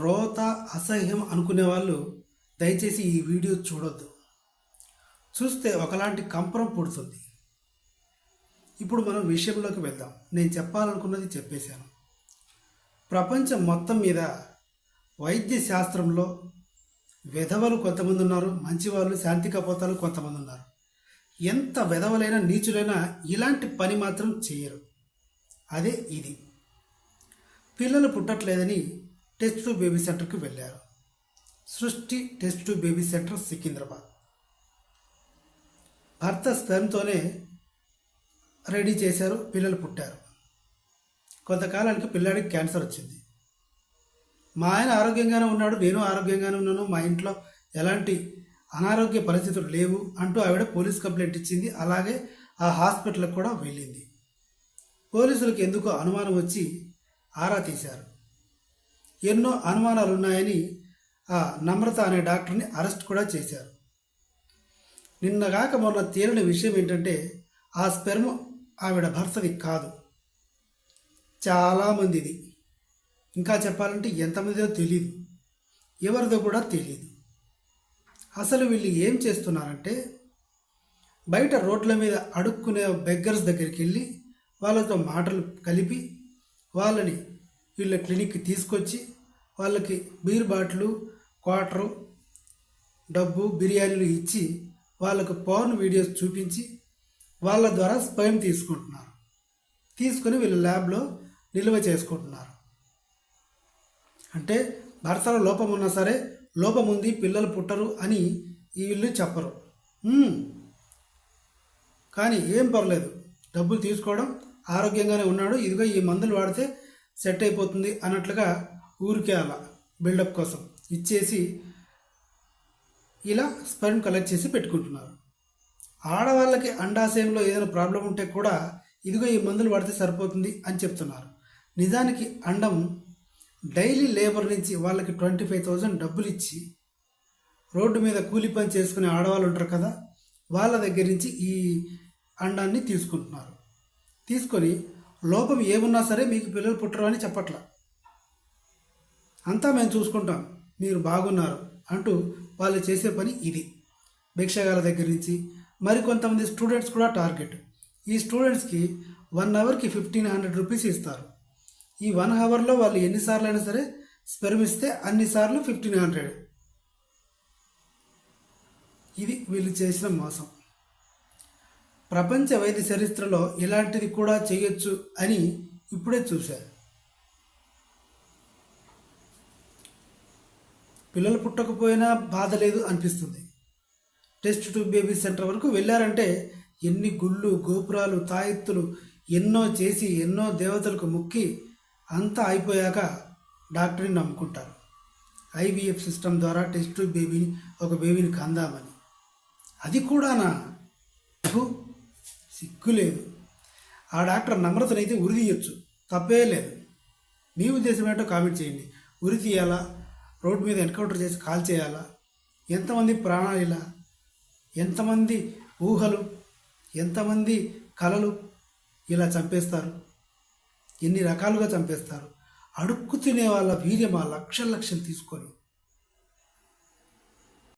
రోత అసహ్యం అనుకునే వాళ్ళు దయచేసి ఈ వీడియో చూడొద్దు. చూస్తే ఒకలాంటి కంపరం పుడుతుంది. ఇప్పుడు మనం విషయంలోకి వెళ్దాం. నేను చెప్పాలనుకున్నది చెప్పేశాను. ప్రపంచం మొత్తం మీద వైద్య శాస్త్రంలో వెధవలు కొంతమంది ఉన్నారు, మంచివాళ్ళు శాంతి కపోతాలు కొంతమంది ఉన్నారు. ఎంత వెధవలైనా నీచులైనా ఇలాంటి పని మాత్రం చేయరు. అదే ఇది. పిల్లలు పుట్టట్లేదని టెస్ట్ ట్యూబ్ బేబీ సెంటర్కి వెళ్ళారు. సృష్టి test tube baby centre, Secunderabad. భర్త స్పెర్మ్తోనే రెడీ చేశారు, పిల్లలు పుట్టారు. కొంతకాలానికి పిల్లాడికి క్యాన్సర్ వచ్చింది. మా ఆయన ఆరోగ్యంగానే ఉన్నాడు, నేను ఆరోగ్యంగానే ఉన్నాను, మా ఇంట్లో ఎలాంటి అనారోగ్య పరిస్థితులు లేవు అంటూ ఆవిడ పోలీస్ కంప్లైంట్ ఇచ్చింది. అలాగే ఆ హాస్పిటల్కి కూడా వెళ్ళింది. పోలీసులకు ఎందుకో అనుమానం వచ్చి ఆరా తీశారు. ఎన్నో అనుమానాలు ఉన్నాయని ఆ నమ్రత అనే డాక్టర్ని అరెస్ట్ కూడా చేశారు. నిన్నగాక మొన్న తేలిన విషయం ఏంటంటే ఆ స్పెర్మ్ ఆవిడ భర్తది కాదు, చాలామందిది. ఇంకా చెప్పాలంటే ఎంతమందిదో తెలియదు, ఎవరిదో కూడా తెలియదు. అసలు వీళ్ళు ఏం చేస్తున్నారంటే బయట రోడ్ల మీద అడుక్కునే బెగ్గర్స్ దగ్గరికి వెళ్ళి వాళ్ళతో మాటలు కలిపి వాళ్ళని వీళ్ళ క్లినిక్కి తీసుకొచ్చి వాళ్ళకి బీర్ బాటిల్, క్వార్టరు, డబ్బు, బిర్యానీలు ఇచ్చి వాళ్ళకు పర్న్ వీడియోస్ చూపించి వాళ్ళ ద్వారా స్పెర్మ్ తీసుకుంటున్నారు. తీసుకొని వీళ్ళ ల్యాబ్లో నిల్వ చేసుకుంటున్నారు. అంటే భర్తలో లోపం ఉన్నా సరే లోపం ఉంది, పిల్లలు పుట్టరు అని వీళ్ళు చెప్పరు. కానీ ఏం పర్లేదు, డబ్బులు తీసుకోవడం, ఆరోగ్యంగానే ఉన్నాడు, ఇదిగో ఈ మందులు వాడితే సెట్ అయిపోతుంది అన్నట్లుగా ఊరికే అలా బిల్డప్ కోసం ఇచ్చేసి ఇలా స్పెర్మ్ కలెక్ట్ చేసి పెట్టుకుంటున్నారు. ఆడవాళ్ళకి అండాశయంలో ఏదైనా ప్రాబ్లం ఉంటే కూడా ఇదిగో ఈ మందులు వాడితే సరిపోతుంది అని చెప్తున్నారు. నిజానికి అండం డైలీ లేబర్ నుంచి వాళ్ళకి 25,000 డబ్బులు ఇచ్చి రోడ్డు మీద కూలి పని చేసుకునే ఆడవాళ్ళు ఉంటారు కదా, వాళ్ళ దగ్గర నుంచి ఈ అండాన్ని తీసుకుంటున్నారు. తీసుకొని లోపం ఏమున్నా సరే మీకు పిల్లలు పుట్టరు అని చెప్పట్లా, అంతా మేము చూసుకుంటాం, మీరు బాగున్నారు అంటూ వాళ్ళు చేసే పని ఇది. భిక్షగాల దగ్గర నుంచి మరికొంతమంది స్టూడెంట్స్ కూడా టార్గెట్. ఈ స్టూడెంట్స్కి 1 అవర్కి 1,500 రూపీస్ ఇస్తారు. ఈ 1 అవర్లో వాళ్ళు ఎన్నిసార్లు అయినా సరే స్పెర్మ్ ఇస్తే అన్నిసార్లు 1,500. ఇది వీళ్ళు చేసిన మోసం. ప్రపంచ వైద్య చరిత్రలో ఇలాంటిది కూడా చేయొచ్చు అని ఇప్పుడే చూశారు. పిల్లలు పుట్టకపోయినా బాధ లేదు అనిపిస్తుంది. టెస్ట్ ట్యూబ్ బేబీ సెంటర్ వరకు వెళ్ళారంటే ఎన్ని గుళ్ళు, గోపురాలు, తాయెత్తులు ఎన్నో చేసి ఎన్నో దేవతలకు మొక్కి అంతా అయిపోయాక డాక్టర్ని నమ్ముకుంటారు. ఐవీఎఫ్ సిస్టమ్ ద్వారా టెస్ట్ ట్యూబ్ బేబీని, ఒక బేబీని కందామని. అది కూడానా? సిగ్గు లేదు. ఆ డాక్టర్ నమ్రతనైతే ఉరి తీయొచ్చు, తప్పే లేదు. మీ ఉద్దేశం ఏంటో కామెంట్ చేయండి. ఉరి తీయాలా, రోడ్డు మీద ఎన్కౌంటర్ చేసి కాల్ చేయాలా? ఎంతమంది ప్రాణాలు ఇలా, ఎంతమంది ఊహలు, ఎంతమంది కలలు ఇలా చంపేస్తారు, ఎన్ని రకాలుగా చంపేస్తారు. అడుక్కు తినే వాళ్ళ వీర్యం ఆ లక్షలు తీసుకొని